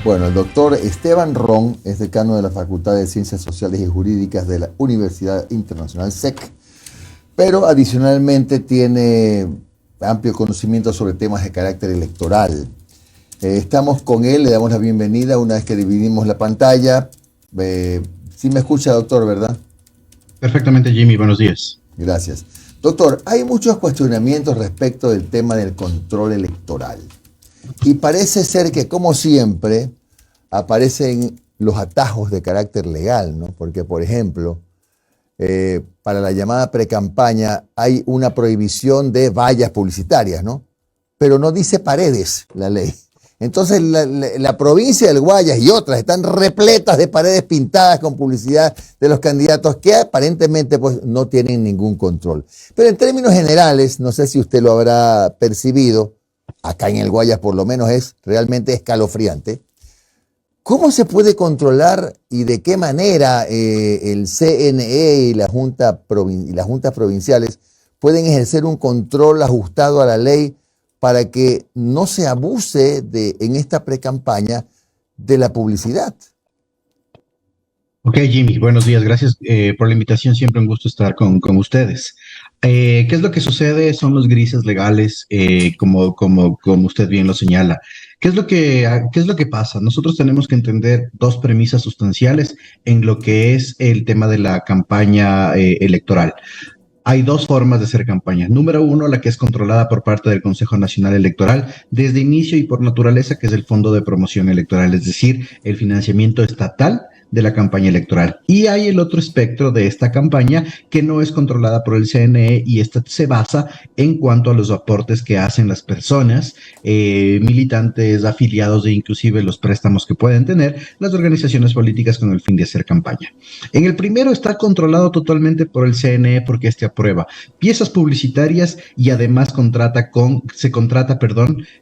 Bueno, el doctor Esteban Ron es decano de la Facultad de Ciencias Sociales y Jurídicas de la Universidad Internacional SEC, pero adicionalmente tiene amplio conocimiento sobre temas de carácter electoral. Estamos con él, le damos la bienvenida una vez que dividimos la pantalla. Sí me escucha, doctor, ¿verdad? Perfectamente, Jimmy, buenos días. Gracias. Doctor, hay muchos cuestionamientos respecto del tema del control electoral. Y parece ser que, como siempre, aparecen los atajos de carácter legal, ¿no? Porque, por ejemplo, para la llamada precampaña hay una prohibición de vallas publicitarias, ¿no? Pero no dice paredes la ley. Entonces la provincia del Guayas y otras están repletas de paredes pintadas con publicidad de los candidatos que aparentemente pues, no tienen ningún control. Pero en términos generales, no sé si usted lo habrá percibido, acá en el Guayas por lo menos es realmente escalofriante. ¿Cómo se puede controlar y de qué manera el CNE y las juntas provinciales pueden ejercer un control ajustado a la ley para que no se abuse en esta precampaña de la publicidad? Ok, Jimmy, buenos días. Gracias por la invitación. Siempre un gusto estar con ustedes. ¿Qué es lo que sucede? Son los grises legales, como usted bien lo señala. ¿Qué es lo que pasa? Nosotros tenemos que entender dos premisas sustanciales en lo que es el tema de la campaña electoral. Hay dos formas de hacer campaña. Número uno, la que es controlada por parte del Consejo Nacional Electoral desde inicio y por naturaleza, que es el Fondo de Promoción Electoral, es decir, el financiamiento estatal de la campaña electoral. Y hay el otro espectro de esta campaña que no es controlada por el CNE y esta se basa en cuanto a los aportes que hacen las personas, militantes, afiliados e inclusive los préstamos que pueden tener las organizaciones políticas con el fin de hacer campaña. En el primero está controlado totalmente por el CNE porque este aprueba piezas publicitarias y además se contrata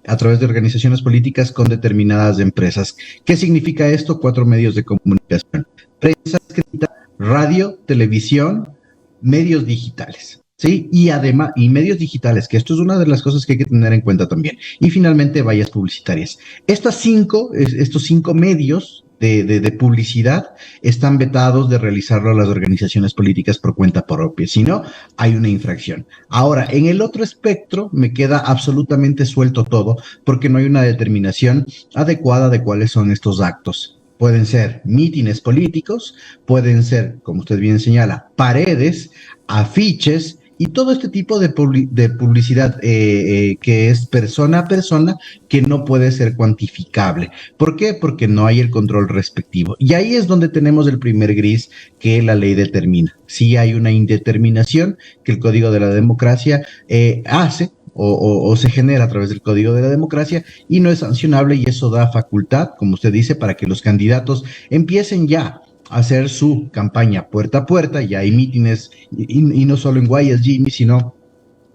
a través de organizaciones políticas con determinadas empresas. ¿Qué significa esto? 4 medios de comunicación: prensa escrita, radio, televisión, medios digitales. ¿Sí? Y además, y medios digitales, que esto es una de las cosas que hay que tener en cuenta también. Y finalmente, vallas publicitarias. Estos 5 medios de publicidad están vetados de realizarlo a las organizaciones políticas por cuenta propia, si no, hay una infracción. Ahora, en el otro espectro me queda absolutamente suelto todo porque no hay una determinación adecuada de cuáles son estos actos. Pueden ser mítines políticos, pueden ser, como usted bien señala, paredes, afiches y todo este tipo de publicidad que es persona a persona que no puede ser cuantificable. ¿Por qué? Porque no hay el control respectivo. Y ahí es donde tenemos el primer gris que la ley determina. Sí hay una indeterminación que el Código de la Democracia hace o se genera a través del Código de la Democracia y no es sancionable, y eso da facultad, como usted dice, para que los candidatos empiecen ya hacer su campaña puerta a puerta. Ya hay mítines, y no solo en Guayas, Jimmy, sino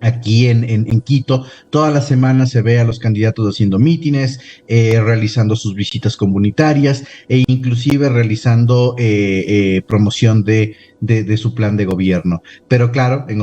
aquí en Quito. Toda la semana se ve a los candidatos haciendo mítines, realizando sus visitas comunitarias e inclusive realizando promoción de su plan de gobierno. Pero claro, en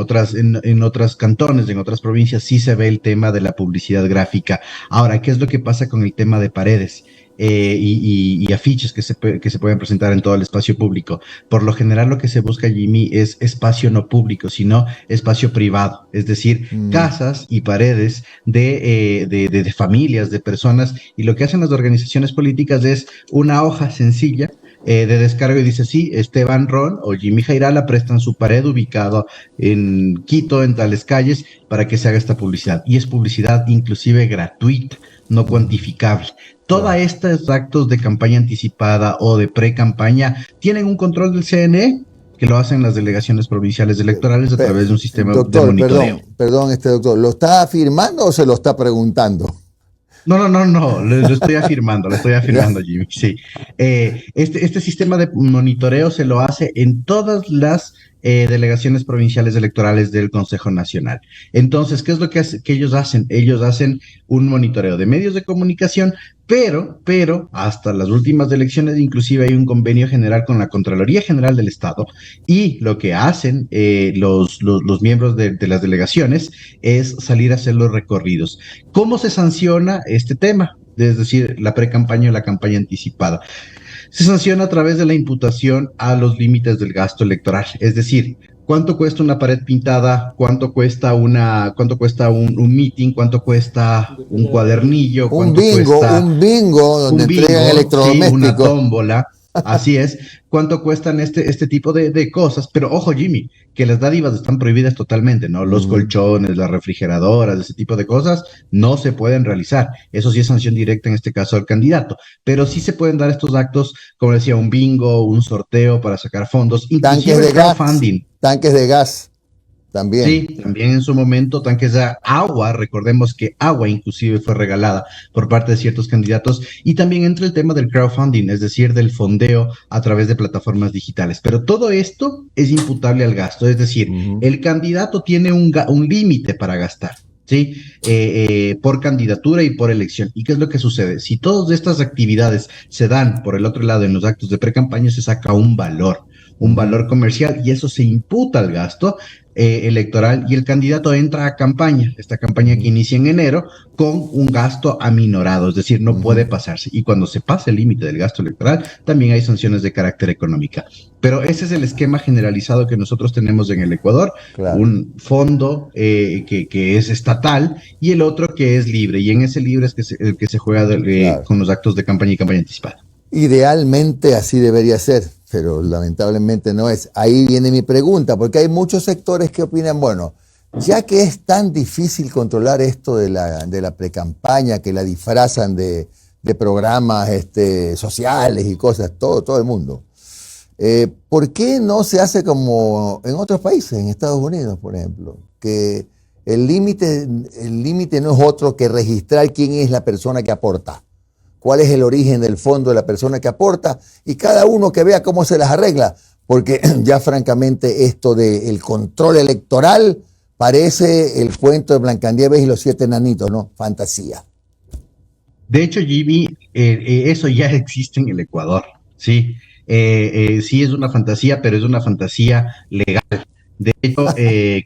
otros cantones, en otras provincias, sí se ve el tema de la publicidad gráfica. Ahora, ¿qué es lo que pasa con el tema de paredes? Y afiches que se pueden presentar en todo el espacio público? Por lo general lo que se busca, Jimmy, es espacio no público, sino espacio privado, es decir, casas y paredes de familias, de personas, y lo que hacen las organizaciones políticas es una hoja sencilla de descargo y dice: sí, Esteban Ron o Jimmy Jairala prestan su pared ubicado en Quito, en tales calles, para que se haga esta publicidad. Y es publicidad inclusive gratuita, no cuantificable. Todos estos actos de campaña anticipada o de pre-campaña tienen un control del CNE, que lo hacen las delegaciones provinciales electorales a través de un sistema de monitoreo. Perdón, doctor, ¿lo está afirmando o se lo está preguntando? No, lo estoy afirmando, Jimmy, sí. Este sistema de monitoreo se lo hace en todas las delegaciones provinciales electorales del Consejo Nacional. Entonces, ¿qué es lo que ellos hacen? Ellos hacen un monitoreo de medios de comunicación, pero hasta las últimas elecciones inclusive hay un convenio general con la Contraloría General del Estado, y lo que hacen los miembros de las delegaciones es salir a hacer los recorridos. ¿Cómo se sanciona este tema? es decir, la pre-campaña o la campaña anticipada. Se sanciona a través de la imputación a los límites del gasto electoral, es decir, cuánto cuesta una pared pintada, cuánto cuesta un meeting, cuánto cuesta un cuadernillo, cuánto cuesta Un bingo donde un bingo, entregan sí, una electrodomésticos. tómbola, así es, cuánto cuestan este tipo de cosas, pero ojo Jimmy, que las dádivas están prohibidas totalmente, ¿no? Los colchones, las refrigeradoras, ese tipo de cosas no se pueden realizar. Eso sí es sanción directa en este caso al candidato, pero sí se pueden dar estos actos, como decía, un bingo, un sorteo para sacar fondos, Tanques inclusive de el gas, crowdfunding. tanques de gas también. Sí, también en su momento tanques de agua, recordemos que agua inclusive fue regalada por parte de ciertos candidatos y también entra el tema del crowdfunding, es decir, del fondeo a través de plataformas digitales. Pero todo esto es imputable al gasto, es decir, el candidato tiene un límite para gastar. ¿Sí? Por candidatura y por elección. ¿Y qué es lo que sucede? Si todas estas actividades se dan por el otro lado en los actos de precampaña, se saca un valor comercial y eso se imputa al gasto electoral y el candidato entra a campaña, esta campaña que inicia en enero, con un gasto aminorado, es decir, no puede pasarse. Y cuando se pasa el límite del gasto electoral, también hay sanciones de carácter económica. Pero ese es el esquema generalizado que nosotros tenemos en el Ecuador, Claro. un fondo que es estatal y el otro que es libre. Y en ese libre es que el que se juega Claro. con los actos de campaña y campaña anticipada. Idealmente así debería ser, pero lamentablemente no es. Ahí viene mi pregunta, porque hay muchos sectores que opinan, bueno, ya que es tan difícil controlar esto de la precampaña, que la disfrazan de programas sociales y cosas, todo el mundo. ¿Por qué no se hace como en otros países, en Estados Unidos, por ejemplo? Que el límite no es otro que registrar quién es la persona que aporta, cuál es el origen del fondo de la persona que aporta y cada uno que vea cómo se las arregla, porque ya francamente esto del control electoral parece el cuento de Blancanieves y los 7 enanitos, ¿no? Fantasía. De hecho, Jimmy, eso ya existe en el Ecuador, ¿sí? Sí es una fantasía, pero es una fantasía legal. De hecho, qué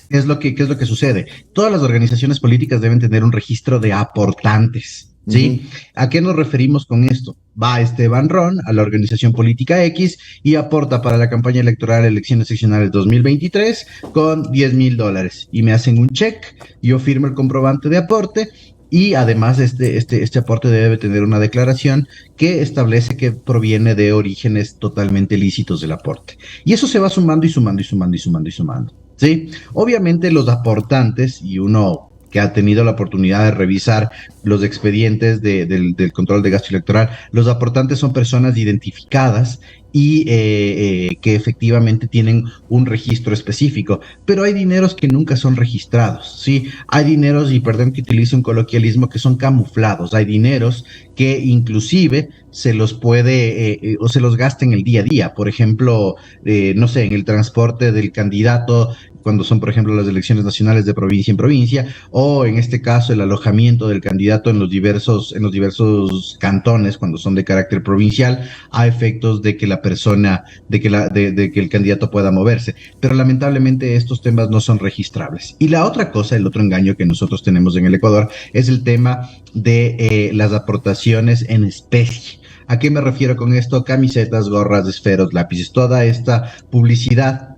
es lo que sucede? Todas las organizaciones políticas deben tener un registro de aportantes, ¿sí? ¿A qué nos referimos con esto? Va Esteban Ron a la organización política X y aporta para la campaña electoral elecciones seccionales 2023 con $10,000 y me hacen un check, yo firmo el comprobante de aporte y además este aporte debe tener una declaración que establece que proviene de orígenes totalmente lícitos del aporte. Y eso se va sumando y sumando y sumando y sumando y sumando. ¿Sí? Obviamente los aportantes, y uno que ha tenido la oportunidad de revisar los expedientes del control de gasto electoral, los aportantes son personas identificadas y que efectivamente tienen un registro específico, pero hay dineros que nunca son registrados, ¿sí? Hay dineros, y perdón que utilice un coloquialismo, que son camuflados, hay dineros que inclusive se los puede o se los gasta en el día a día, por ejemplo, no sé, en el transporte del candidato, cuando son, por ejemplo, las elecciones nacionales de provincia en provincia, o en este caso el alojamiento del candidato en los diversos cantones, cuando son de carácter provincial, a efectos de que la persona, de que el candidato pueda moverse. Pero lamentablemente estos temas no son registrables. Y la otra cosa, el otro engaño que nosotros tenemos en el Ecuador, es el tema de las aportaciones en especie. ¿A qué me refiero con esto? Camisetas, gorras, esferos, lápices, toda esta publicidad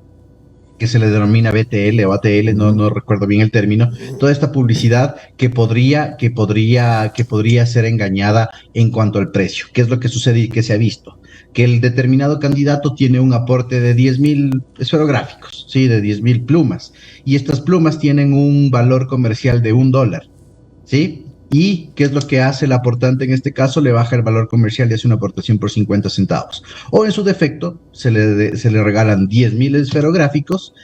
que se le denomina BTL o ATL, no recuerdo bien el término, toda esta publicidad que podría ser engañada en cuanto al precio. ¿Qué es lo que sucede y que se ha visto? Que el determinado candidato tiene un aporte de 10,000 esferográficos, ¿sí? De 10,000 plumas, y estas plumas tienen un valor comercial de $1, ¿sí? ¿Y qué es lo que hace el aportante en este caso? Le baja el valor comercial y hace una aportación por 50 centavos. O en su defecto, se le regalan 10,000 esferográficos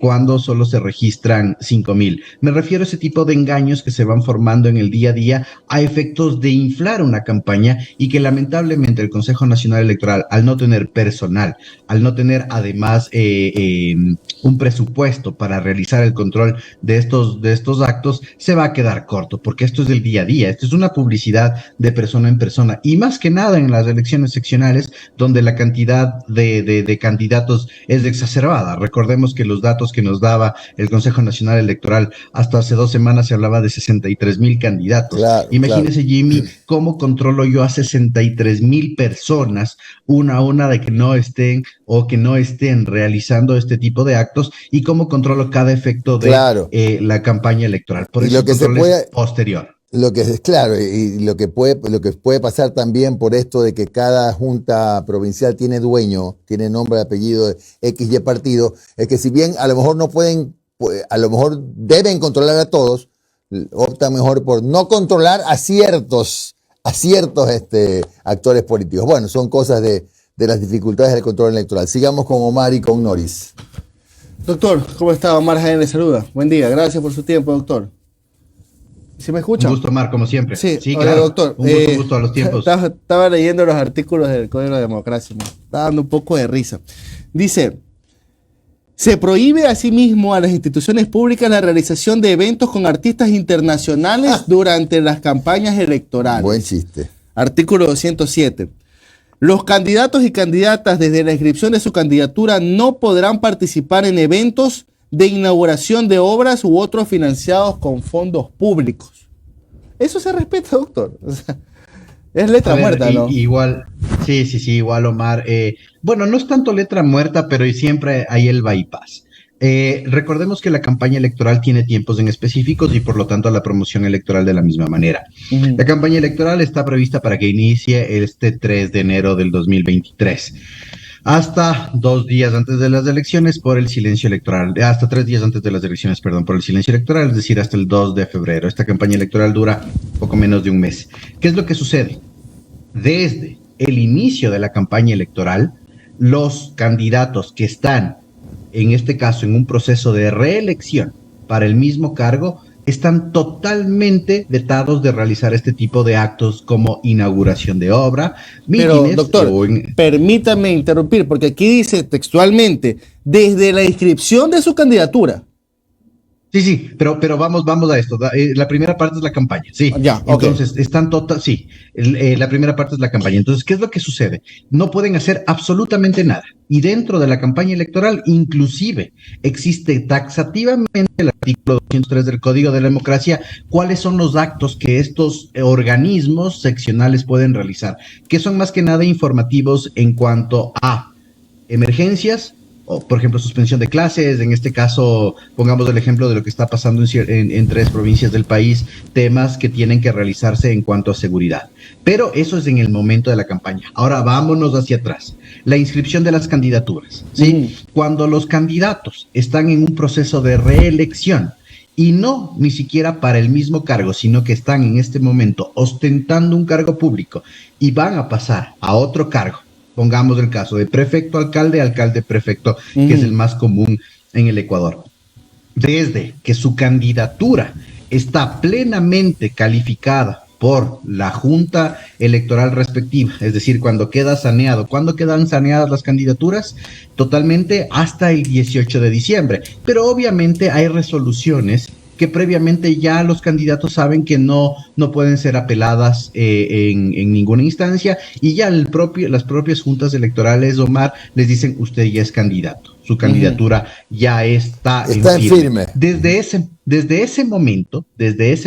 cuando solo se registran 5,000. Me refiero a ese tipo de engaños que se van formando en el día a día a efectos de inflar una campaña y que lamentablemente el Consejo Nacional Electoral, al no tener personal, al no tener además un presupuesto para realizar el control de estos actos, se va a quedar corto, porque esto es del día a día, esto es una publicidad de persona en persona, y más que nada en las elecciones seccionales, donde la cantidad de candidatos es exacerbada. Recordemos que los datos que nos daba el Consejo Nacional Electoral hasta hace 2 semanas se hablaba de 63,000 candidatos. Claro, Imagínese, claro. Jimmy, cómo controlo yo a 63,000 personas, una a una, de que no estén o que no estén realizando este tipo de actos, y cómo controlo cada efecto de Claro. la campaña electoral. Por Y eso lo el que se control es puede, posterior. lo que es claro, y lo que puede pasar también por esto de que cada junta provincial tiene dueño, tiene nombre, apellido, X, Y partido, es que si bien a lo mejor no pueden, a lo mejor deben controlar a todos, optan mejor por no controlar a ciertos actores políticos. Bueno, son cosas de las dificultades del control electoral. Sigamos con Omar y con Noris. Doctor, ¿cómo está? Omar Jaén le saluda. Buen día, gracias por su tiempo, doctor. ¿Sí me escucha? Un gusto, Omar, como siempre. Sí, Sí, hola, claro. doctor. Un gusto a los tiempos. Estaba leyendo los artículos del Código de Democracia, me está dando un poco de risa. Dice, se prohíbe asimismo a las instituciones públicas la realización de eventos con artistas internacionales durante las campañas electorales. Buen chiste. Artículo 207. Los candidatos y candidatas desde la inscripción de su candidatura no podrán participar en eventos de inauguración de obras u otros financiados con fondos públicos. Eso se respeta, doctor. O sea, es letra muerta, ¿no? Igual, sí, igual, Omar. Bueno, no es tanto letra muerta, pero siempre hay el bypass. Recordemos que la campaña electoral tiene tiempos en específicos y por lo tanto la promoción electoral de la misma manera. La campaña electoral está prevista para que inicie este 3 de enero del 2023. Hasta 2 días antes de las elecciones por el silencio electoral, hasta 3 días antes de las elecciones, perdón, por el silencio electoral, es decir, hasta el 2 de febrero. Esta campaña electoral dura poco menos de un mes. ¿Qué es lo que sucede? Desde el inicio de la campaña electoral, los candidatos que están, en este caso, en un proceso de reelección para el mismo cargo, están totalmente vetados de realizar este tipo de actos como inauguración de obra. Pero, doctor, permítame interrumpir, porque aquí dice textualmente, desde la inscripción de su candidatura. Sí, pero vamos a esto. La primera parte es la campaña, sí. Ya, entonces, están sí. La primera parte es la campaña. Entonces, ¿qué es lo que sucede? No pueden hacer absolutamente nada. Y dentro de la campaña electoral, inclusive, existe taxativamente el artículo 203 del Código de la Democracia, cuáles son los actos que estos organismos seccionales pueden realizar, que son más que nada informativos en cuanto a emergencias, o por ejemplo suspensión de clases. En este caso pongamos el ejemplo de lo que está pasando en 3 provincias del país, temas que tienen que realizarse en cuanto a seguridad, pero eso es en el momento de la campaña. Ahora vámonos hacia atrás, la inscripción de las candidaturas, ¿sí? Cuando los candidatos están en un proceso de reelección y no ni siquiera para el mismo cargo, sino que están en este momento ostentando un cargo público y van a pasar a otro cargo. Pongamos el caso de prefecto, alcalde, alcalde, prefecto, que es el más común en el Ecuador. Desde que su candidatura está plenamente calificada por la Junta Electoral respectiva, es decir, cuando queda saneado. ¿Cuándo quedan saneadas las candidaturas? Totalmente hasta el 18 de diciembre. Pero obviamente hay resoluciones que previamente ya los candidatos saben que no pueden ser apeladas en ninguna instancia, y ya las propias juntas electorales, Omar, les dicen: usted ya es candidato, su candidatura ya está en firme. Desde ese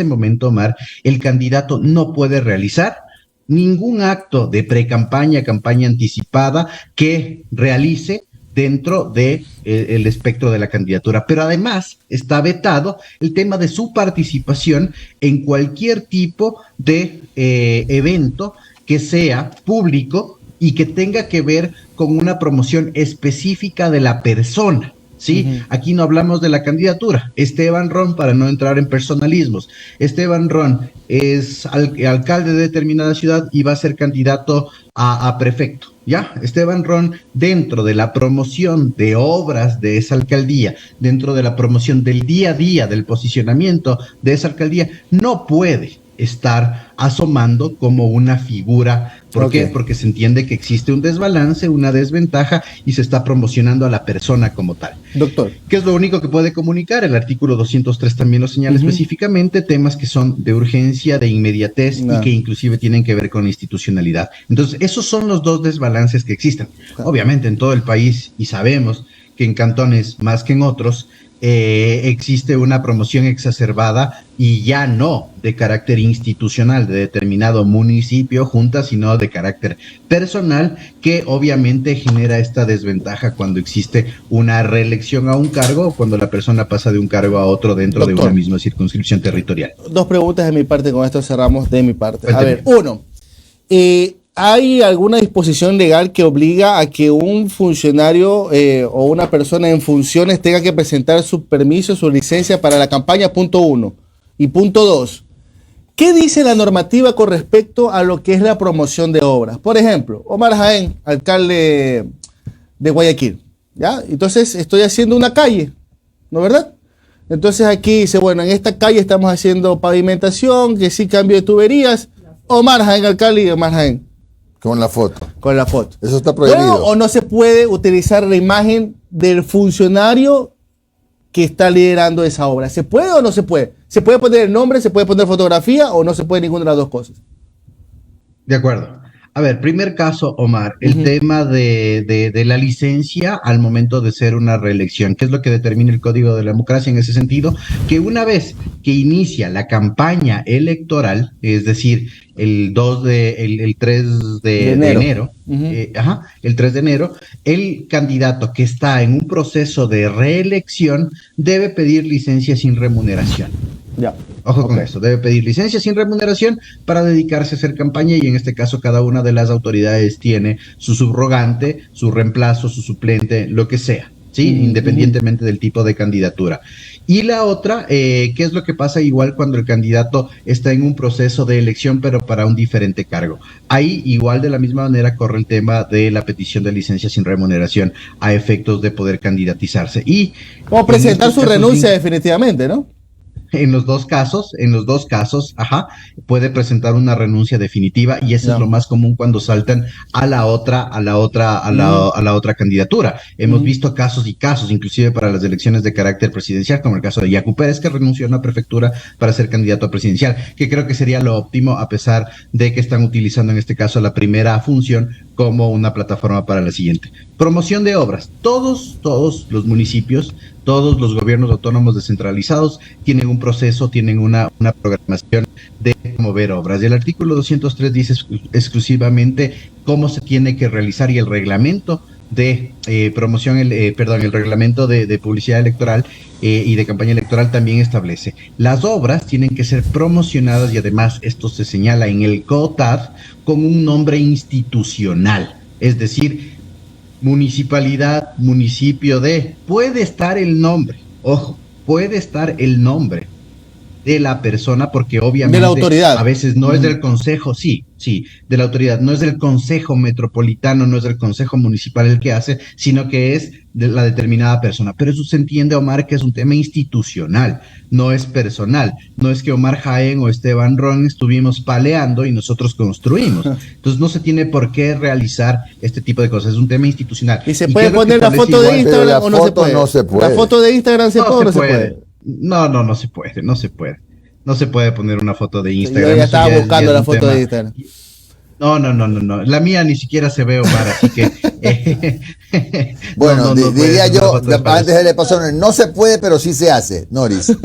momento, Omar, el candidato no puede realizar ningún acto de pre-campaña, campaña anticipada que realice dentro de el espectro de la candidatura. Pero además está vetado el tema de su participación en cualquier tipo de evento que sea público y que tenga que ver con una promoción específica de la persona, ¿sí? Aquí no hablamos de la candidatura. Esteban Ron, para no entrar en personalismos, Esteban Ron es alcalde de determinada ciudad y va a ser candidato a prefecto, ¿ya? Esteban Ron, dentro de la promoción de obras de esa alcaldía, dentro de la promoción del día a día, del posicionamiento de esa alcaldía, no puede estar asomando como una figura. ¿Por qué? Porque se entiende que existe un desbalance, una desventaja y se está promocionando a la persona como tal. Doctor. ¿Qué es lo único que puede comunicar? El artículo 203 también lo señala específicamente, temas que son de urgencia, de inmediatez y que inclusive tienen que ver con la institucionalidad. Entonces, esos son los dos desbalances que existen. Obviamente en todo el país, y sabemos que en cantones más que en otros, existe una promoción exacerbada y ya no de carácter institucional de determinado municipio, junta, sino de carácter personal, que obviamente genera esta desventaja cuando existe una reelección a un cargo o cuando la persona pasa de un cargo a otro dentro de una misma circunscripción territorial. Dos preguntas de mi parte, con esto cerramos de mi parte. Cuénteme. A ver, uno, ¿hay alguna disposición legal que obliga a que un funcionario o una persona en funciones tenga que presentar su permiso, su licencia para la campaña? Punto uno. Y punto dos, ¿qué dice la normativa con respecto a lo que es la promoción de obras? Por ejemplo, Omar Jaén, alcalde de Guayaquil, ¿ya? Entonces estoy haciendo una calle, ¿no es verdad? Entonces aquí dice, bueno, en esta calle estamos haciendo pavimentación, que sí, cambio de tuberías. Omar Jaén, alcalde, y Omar Jaén. Con la foto. Con la foto. Eso está prohibido. ¿Puedo o no se puede utilizar la imagen del funcionario que está liderando esa obra? ¿Se puede o no se puede? ¿Se puede poner el nombre, se puede poner fotografía o no se puede ninguna de las dos cosas? De acuerdo. A ver, primer caso, Omar, el tema de la licencia al momento de ser una reelección. ¿Qué es lo que determina el Código de la Democracia en ese sentido? Que una vez que inicia la campaña electoral, es decir, el 3 de enero, el 3 de enero, el candidato que está en un proceso de reelección debe pedir licencia sin remuneración. Ya. Ojo con eso, debe pedir licencia sin remuneración para dedicarse a hacer campaña y en este caso cada una de las autoridades tiene su subrogante, su reemplazo, su suplente, lo que sea, ¿sí? Independientemente del tipo de candidatura. Y la otra, ¿qué es lo que pasa igual cuando el candidato está en un proceso de elección pero para un diferente cargo? Ahí igual de la misma manera corre el tema de la petición de licencia sin remuneración a efectos de poder candidatizarse. Y como presentar su renuncia definitivamente, ¿no? En los dos casos, puede presentar una renuncia definitiva y eso es lo más común cuando saltan a la otra candidatura. Hemos visto casos y casos, inclusive para las elecciones de carácter presidencial, como el caso de Yacu Pérez, que renunció a una prefectura para ser candidato a presidencial, que creo que sería lo óptimo a pesar de que están utilizando en este caso la primera función como una plataforma para la siguiente. Promoción de obras. Todos los municipios, todos los gobiernos autónomos descentralizados tienen un proceso, tienen una programación de promover obras. Y el artículo 203 dice exclusivamente cómo se tiene que realizar y el reglamento de el reglamento de publicidad electoral y de campaña electoral también establece. Las obras tienen que ser promocionadas y además esto se señala en el COTAD con un nombre institucional, es decir, municipalidad, municipio de, puede estar el nombre, ojo, puede estar el nombre de la persona porque obviamente de la autoridad. A veces no es del consejo, sí, de la autoridad, no es del consejo metropolitano, no es del consejo municipal el que hace, sino que es de la determinada persona. Pero eso se entiende, Omar, que es un tema institucional, no es personal. No es que Omar Jaén o Esteban Ron estuvimos paleando y nosotros construimos. Entonces no se tiene por qué realizar este tipo de cosas, es un tema institucional. ¿Y se puede poner la foto de Instagram o no se puede? No se puede. ¿La foto de Instagram se puede o no se puede? No se puede. No se puede poner una foto de Instagram. Yo ya estaba buscando la foto de Instagram. No. La mía ni siquiera se ve, Omar, así que... bueno, diría yo, antes de le pasó, no se puede, pero sí se hace, Noris.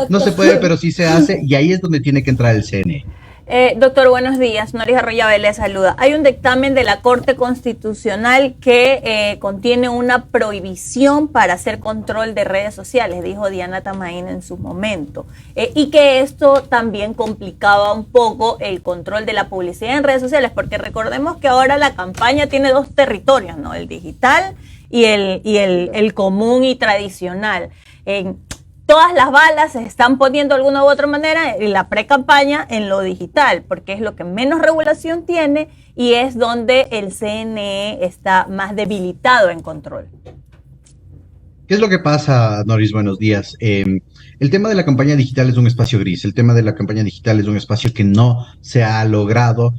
No se puede, pero sí se hace, y ahí es donde tiene que entrar el CNE. Doctor, buenos días. Noris Arroyave le saluda. Hay un dictamen de la Corte Constitucional que contiene una prohibición para hacer control de redes sociales, dijo Diana Tamaín en su momento, y que esto también complicaba un poco el control de la publicidad en redes sociales, porque recordemos que ahora la campaña tiene dos territorios, ¿no? El digital y el común y tradicional. Todas las balas se están poniendo de alguna u otra manera en la pre-campaña en lo digital, porque es lo que menos regulación tiene y es donde el CNE está más debilitado en control. ¿Qué es lo que pasa, Noris? Buenos días. El tema de la campaña digital es un espacio gris. El tema de la campaña digital es un espacio que no se ha logrado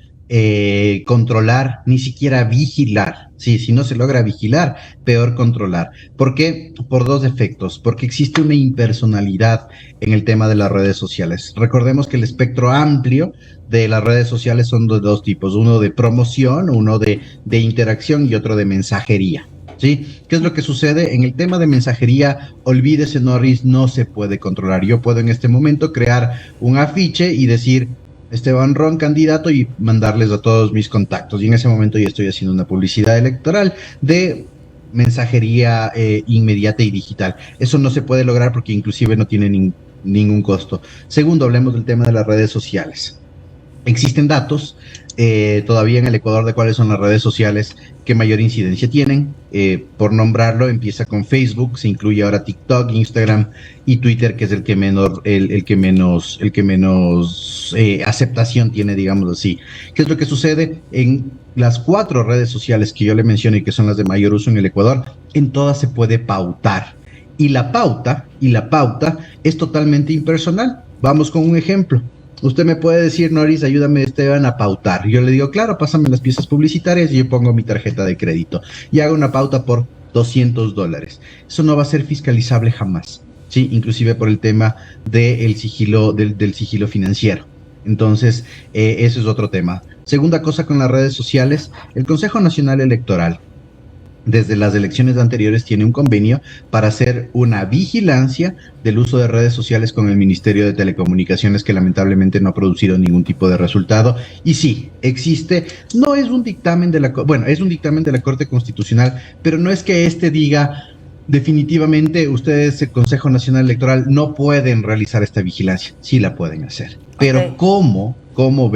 controlar, ni siquiera vigilar. Sí, si no se logra vigilar, peor controlar. ¿Por qué? Por dos efectos. Porque existe una impersonalidad en el tema de las redes sociales. Recordemos que el espectro amplio de las redes sociales son de dos tipos. Uno de promoción, uno de interacción y otro de mensajería. ¿Sí? ¿Qué es lo que sucede? En el tema de mensajería, olvídese, Norris, no se puede controlar. Yo puedo en este momento crear un afiche y decir Esteban Ron, candidato, y mandarles a todos mis contactos. Y en ese momento yo estoy haciendo una publicidad electoral de mensajería inmediata y digital. Eso no se puede lograr porque inclusive no tiene ningún costo. Segundo, hablemos del tema de las redes sociales. Existen datos todavía en el Ecuador de cuáles son las redes sociales que mayor incidencia tienen. Por nombrarlo, empieza con Facebook, se incluye ahora TikTok, Instagram y Twitter, que es el que menos aceptación tiene, digamos así. ¿Qué es lo que sucede? En las 4 redes sociales que yo le mencioné y que son las de mayor uso en el Ecuador, en todas se puede pautar. Y la pauta es totalmente impersonal. Vamos con un ejemplo. Usted me puede decir, Norris, ayúdame, Esteban, a pautar. Yo le digo, claro, pásame las piezas publicitarias y yo pongo mi tarjeta de crédito. Y hago una pauta por $200. Eso no va a ser fiscalizable jamás, ¿sí? Inclusive por el tema del sigilo, del sigilo financiero. Entonces, eso es otro tema. Segunda cosa con las redes sociales, el Consejo Nacional Electoral, desde las elecciones anteriores, tiene un convenio para hacer una vigilancia del uso de redes sociales con el Ministerio de Telecomunicaciones, que lamentablemente no ha producido ningún tipo de resultado. Y sí, existe, no es un dictamen de es un dictamen de la Corte Constitucional, pero no es que diga definitivamente ustedes, el Consejo Nacional Electoral, no pueden realizar esta vigilancia. Sí la pueden hacer. Pero okay. ¿Cómo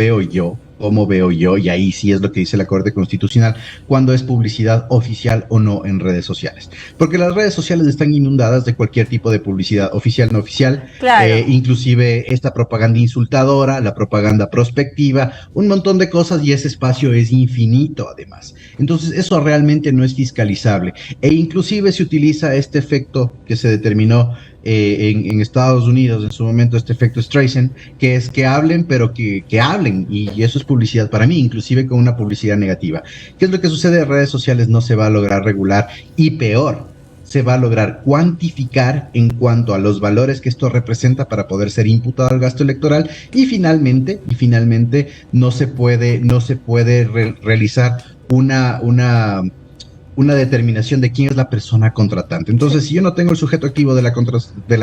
veo yo? Y ahí sí es lo que dice la Corte Constitucional, cuando es publicidad oficial o no en redes sociales. Porque las redes sociales están inundadas de cualquier tipo de publicidad, oficial, no oficial, claro. Inclusive esta propaganda insultadora, la propaganda prospectiva, un montón de cosas, y ese espacio es infinito además. Entonces eso realmente no es fiscalizable. E inclusive se utiliza este efecto que se determinó en Estados Unidos en su momento, este efecto Streisand, que es que hablen, pero que hablen, y eso es publicidad para mí, inclusive con una publicidad negativa. ¿Qué es lo que sucede en redes sociales? No se va a lograr regular, y peor, se va a lograr cuantificar en cuanto a los valores que esto representa para poder ser imputado al gasto electoral, y finalmente no se puede realizar una determinación de quién es la persona contratante. Entonces, si yo no tengo el sujeto activo de la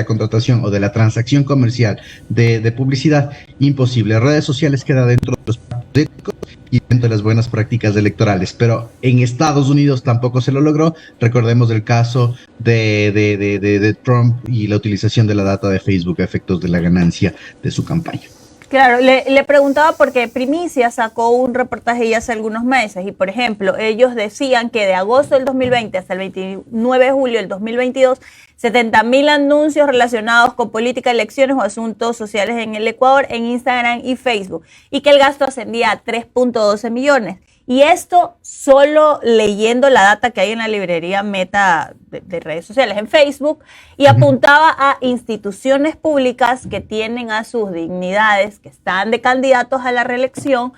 contratación o de la transacción comercial de publicidad, imposible. Redes sociales queda dentro de los pactos éticos y dentro de las buenas prácticas electorales, pero en Estados Unidos tampoco se lo logró. Recordemos el caso de Trump y la utilización de la data de Facebook a efectos de la ganancia de su campaña. Claro, le preguntaba porque Primicia sacó un reportaje ya hace algunos meses y, por ejemplo, ellos decían que de agosto del 2020 hasta el 29 de julio del 2022, 70,000 anuncios relacionados con política, elecciones o asuntos sociales en el Ecuador en Instagram y Facebook, y que el gasto ascendía a 3.12 millones. Y esto solo leyendo la data que hay en la librería Meta de redes sociales en Facebook, y apuntaba a instituciones públicas que tienen a sus dignidades, que están de candidatos a la reelección,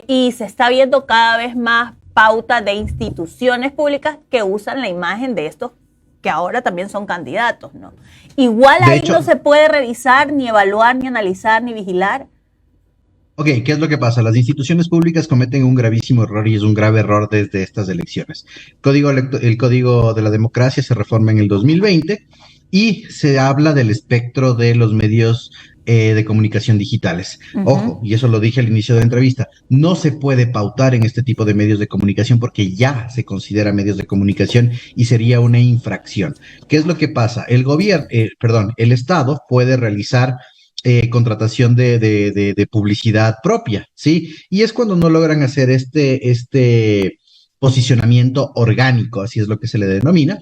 y se está viendo cada vez más pauta de instituciones públicas que usan la imagen de estos que ahora también son candidatos, ¿no? Igual ahí no se puede revisar, ni evaluar, ni analizar, ni vigilar. Ok, ¿qué es lo que pasa? Las instituciones públicas cometen un gravísimo error, y es un grave error desde estas elecciones. El Código de la Democracia se reforma en el 2020 y se habla del espectro de los medios de comunicación digitales. Ojo, y eso lo dije al inicio de la entrevista, no se puede pautar en este tipo de medios de comunicación porque ya se considera medios de comunicación y sería una infracción. ¿Qué es lo que pasa? El Estado puede realizar contratación de publicidad propia, ¿sí? Y es cuando no logran hacer este posicionamiento orgánico, así es lo que se le denomina,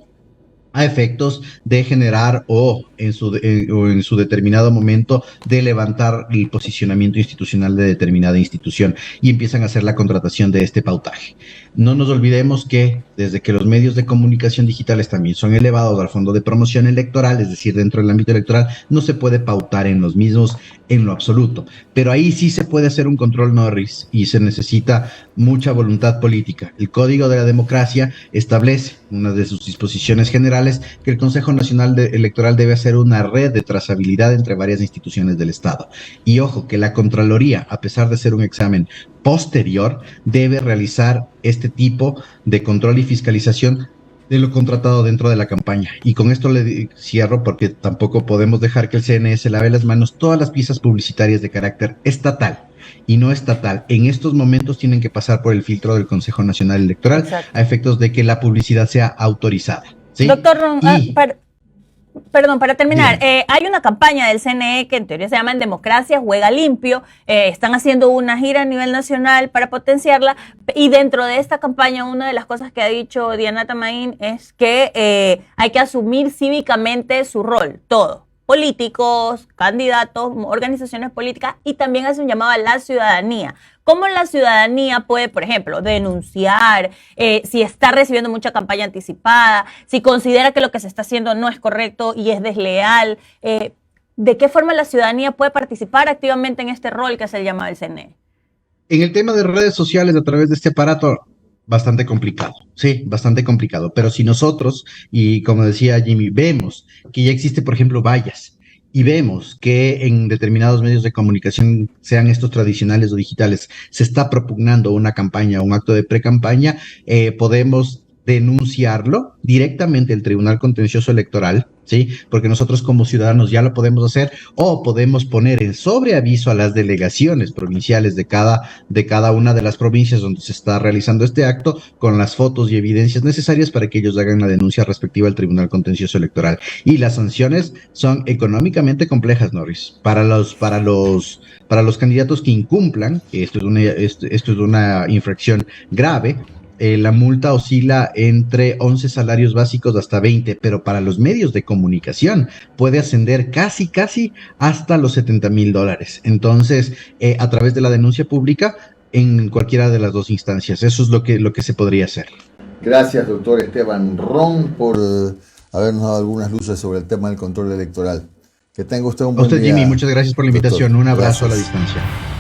a efectos de generar o en su determinado momento de levantar el posicionamiento institucional de determinada institución, y empiezan a hacer la contratación de este pautaje. No nos olvidemos que desde que los medios de comunicación digitales también son elevados al fondo de promoción electoral, es decir, dentro del ámbito electoral, no se puede pautar en los mismos en lo absoluto. Pero ahí sí se puede hacer un control, Norris, y se necesita mucha voluntad política. El Código de la Democracia establece una de sus disposiciones generales que el Consejo Nacional Electoral debe hacer una red de trazabilidad entre varias instituciones del Estado. Y ojo, que la Contraloría, a pesar de ser un examen posterior, debe realizar este tipo de control y fiscalización de lo contratado dentro de la campaña. Y con esto le cierro porque tampoco podemos dejar que el CNE se lave las manos. Todas las piezas publicitarias de carácter estatal y no estatal en estos momentos tienen que pasar por el filtro del Consejo Nacional Electoral. Exacto. A efectos de que la publicidad sea autorizada, ¿sí? Doctor Ron, perdón, para terminar, hay una campaña del CNE que en teoría se llama En Democracia Juega Limpio. Están haciendo una gira a nivel nacional para potenciarla, y dentro de esta campaña una de las cosas que ha dicho Diana Tamain es que hay que asumir cívicamente su rol, todo. Políticos, candidatos, organizaciones políticas, y también hace un llamado a la ciudadanía. ¿Cómo la ciudadanía puede, por ejemplo, denunciar si está recibiendo mucha campaña anticipada, si considera que lo que se está haciendo no es correcto y es desleal? ¿De qué forma la ciudadanía puede participar activamente en este rol que es el llamado del CNE? En el tema de redes sociales a través de este aparato, bastante complicado, sí, bastante complicado. Pero si nosotros, y como decía Jimmy, vemos que ya existe, por ejemplo, vallas, y vemos que en determinados medios de comunicación, sean estos tradicionales o digitales, se está propugnando una campaña o un acto de pre-campaña, podemos denunciarlo directamente al Tribunal Contencioso Electoral, ¿sí? Porque nosotros como ciudadanos ya lo podemos hacer, o podemos poner en sobreaviso a las delegaciones provinciales de cada una de las provincias donde se está realizando este acto, con las fotos y evidencias necesarias para que ellos hagan la denuncia respectiva al Tribunal Contencioso Electoral. Y las sanciones son económicamente complejas, Norris, para los candidatos que incumplan, que esto es una infracción grave. La multa oscila entre 11 salarios básicos hasta 20, pero para los medios de comunicación puede ascender casi hasta los $70,000. Entonces, a través de la denuncia pública en cualquiera de las dos instancias, eso es lo que se podría hacer. Gracias, doctor Esteban Ron, por habernos dado algunas luces sobre el tema del control electoral. Que tenga usted un buen día. A usted, Jimmy, muchas gracias por la invitación. Doctor, un abrazo gracias. a la distancia.